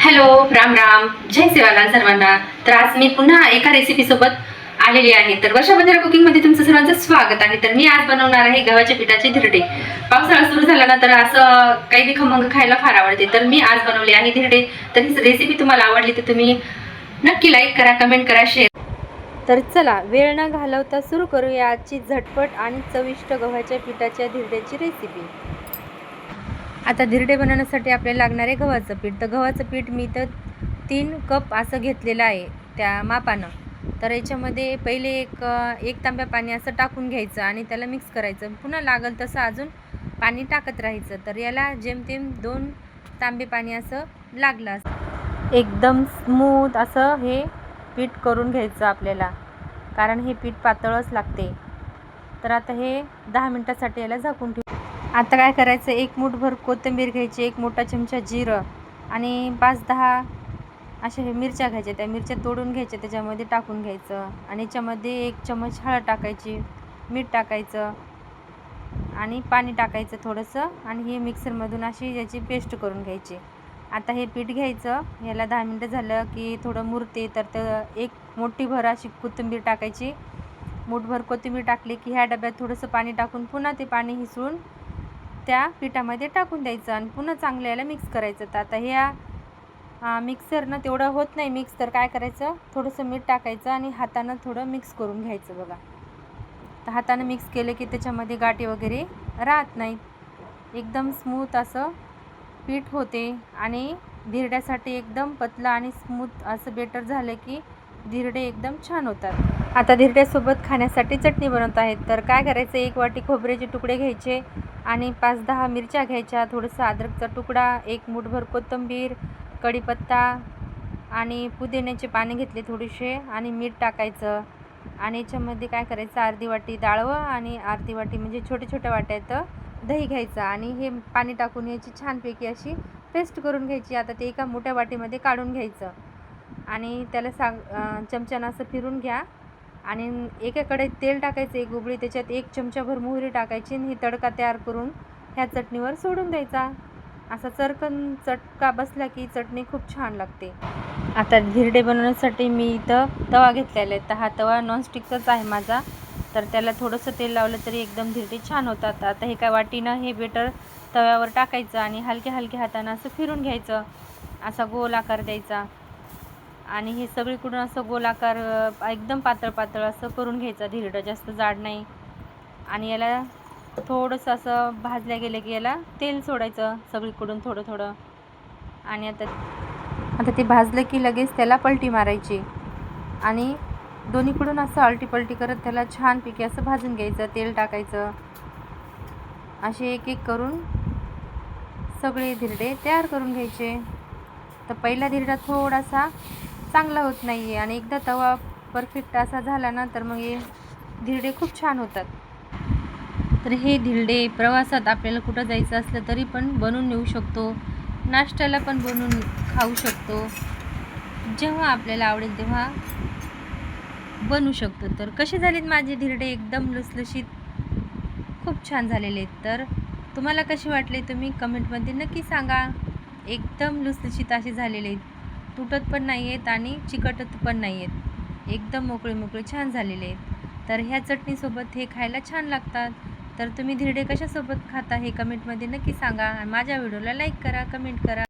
Hello, Ram Ram, जय सेवालाल सर्वांना. तर आज मी पुन्हा एका रेसिपी सोबत आलेली आहे. तर वर्षा बंजारा कुकिंग मध्ये तुमचं सर्वांचं स्वागत आहे. तर मी आज बनवणार आहे गव्हाच्या पिठाचे धिरडे. पावसाळा सुरू झाला ना, तर असं काही बी खमंग खायला फार आवडते. तर मी आज बनवले आहे धिरडे. तर ही रेसिपी तुम्हाला आवडली तर तुम्ही नक्की लाईक करा, कमेंट करा, शेअर. तर चला वेळ न घालवता सुरू करूया आजची झटपट आणि चविष्ट गव्हाच्या पिठाच्या धिरड्याची रेसिपी. आता धिरडे बनवण्यासाठी आपल्याला लागणार आहे गव्हाचं पीठ. तर गव्हाचं पीठ मी तर 3 कप असं घेतलेलं आहे त्या मापानं. तर याच्यामध्ये पहिले एक तांब्या पाणी असं टाकून घ्यायचं आणि त्याला मिक्स करायचं. पुन्हा लागल तसं अजून पाणी टाकत राहायचं. तर याला जेमतेम 2 तांबे पाणी असं लागलं असं. एकदम स्मूथ असं हे पीठ करून घ्यायचं आपल्याला, कारण हे पीठ पातळच लागते. तर आता हे 10 मिनटासाठी याला झाकून ठेवू. आता काय करायचं, 1 मूठभर कोथिंबीर घ्यायची, 1 मोठा चमचा जिरं आणि 5-10 अशा हे मिरच्या घ्यायच्या. त्या मिरच्या तोडून घ्यायच्या, त्याच्यामध्ये टाकून घ्यायचं आणि याच्यामध्ये 1 चमच हळद टाकायची, मीठ टाकायचं आणि पाणी टाकायचं थोडंसं आणि हे मिक्सरमधून अशी याची पेस्ट करून घ्यायची. आता हे पीठ घ्यायचं, याला 10 मिनटं झालं की थोडं मुरते. तर 1 मोठीभर अशी कोथिंबीर टाकायची. मूठभर कोथिंबीर टाकली की ह्या डब्यात थोडंसं पाणी टाकून पुन्हा ते पाणी हिसळून त्या पिठामध्ये टाकून द्यायचं आणि पुन्हा चांगलं याला मिक्स करायचं. तर आता ह्या मिक्सरनं तेवढं होत नाही मिक्स, तर काय करायचं, थोडंसं मीठ टाकायचं आणि हातानं थोडं मिक्स करून घ्यायचं बघा. तर हातानं मिक्स केलं की त्याच्यामध्ये गाठी वगैरे राहत नाहीत. एकदम स्मूथ असं पीठ होते आणि धिरड्यासाठी एकदम पतला आणि स्मूथ असं बेटर झालं की धिरडे एकदम छान होतात. आता धिरड्यासोबत खाण्यासाठी चटणी बनवत आहेत. तर काय करायचं, 1 वाटी खोबऱ्याचे तुकडे घ्यायचे आणि 5-10 मिरच्या घ्यायच्या, थोडंसं अद्रकचा तुकडा, 1 मूठभर कोथिंबीर, कढीपत्ता आणि पुदिन्याचे पाने घेतले थोडेसे आणि मीठ टाकायचं. आणि याच्यामध्ये काय करायचं, अर्धी वाटी डाळवं आणि अर्धी वाटी म्हणजे छोट्या छोट्या वाट्यात दही घ्यायचं आणि हे पाणी टाकून याची छानपैकी अशी पेस्ट करून घ्यायची. आता ते एका मोठ्या वाटीमध्ये काढून घ्यायचं आणि त्याला चमच्यानं असं फिरून घ्या आणि एकाकडे तेल टाकायचं 1 उबळी, त्याच्यात 1 चमचाभर मोहरी टाकायची आणि ही तडका तयार करून ह्या चटणीवर सोडून द्यायचा. असा चरकन चटका बसला की चटणी खूप छान लागते. आता धिरडे बनवण्यासाठी मी इथं तवा घेतलेला आहे. तर हा तवा नॉनस्टिकचाच आहे माझा. तर त्याला थोडंसं तेल लावलं तरी एकदम धिरडे छान होतात. आता हे काय वाटीनं हे बेटर तव्यावर टाकायचं आणि हलक्या हलक्या हातानं असं फिरून घ्यायचं, असा गोल आकार द्यायचा आणि हे सगळीकडून असं गोल आकार एकदम पातळ पातळ असं करून घ्यायचं धिरडं, जास्त जाड नाही. आणि याला थोडंसं असं भाजल्या गेलं की याला तेल सोडायचं सगळीकडून थोडं थोडं. आणि आता ते भाजलं की लगेच त्याला पलटी मारायची आणि दोन्हीकडून असं आलटी पलटी करत त्याला छानपैकी असं भाजून घ्यायचं. तेल टाकायचं, असे एक एक करून सगळे धिरडे तयार करून घ्यायचे. तर पहिला धिरडा थोडासा चांगला होत नाही आहे आणि एकदा तवा परफेक्ट असा झाला ना, तर मग हे धिरडे खूप छान होतात. तर हे धिरडे प्रवासात आपल्याला कुठं जायचं असलं तरी पण बनवून नेऊ शकतो, नाश्त्याला पण बनवून खाऊ शकतो, जेव्हा आपल्याला आवडेल तेव्हा बनवू शकतो. तर कसे झालेत माझे धिरडे, एकदम लुसलुशीत, खूप छान झालेले आहेत. तर तुम्हाला कसे वाटले तुम्ही कमेंटमध्ये नक्की सांगा. एकदम लुसलुशीत असे झालेले आहेत, तुटत पण नाही आहेत आणि चिकटत पण नाही आहेत, एकदम मोकळे मोकळे छान झालेले आहेत. तर ह्या चटणीसोबत हे खायला छान लागतात. तर तुम्ही धिरडे कशासोबत खाता हे कमेंटमध्ये नक्की सांगा आणि माझ्या व्हिडिओला लाईक करा, कमेंट करा.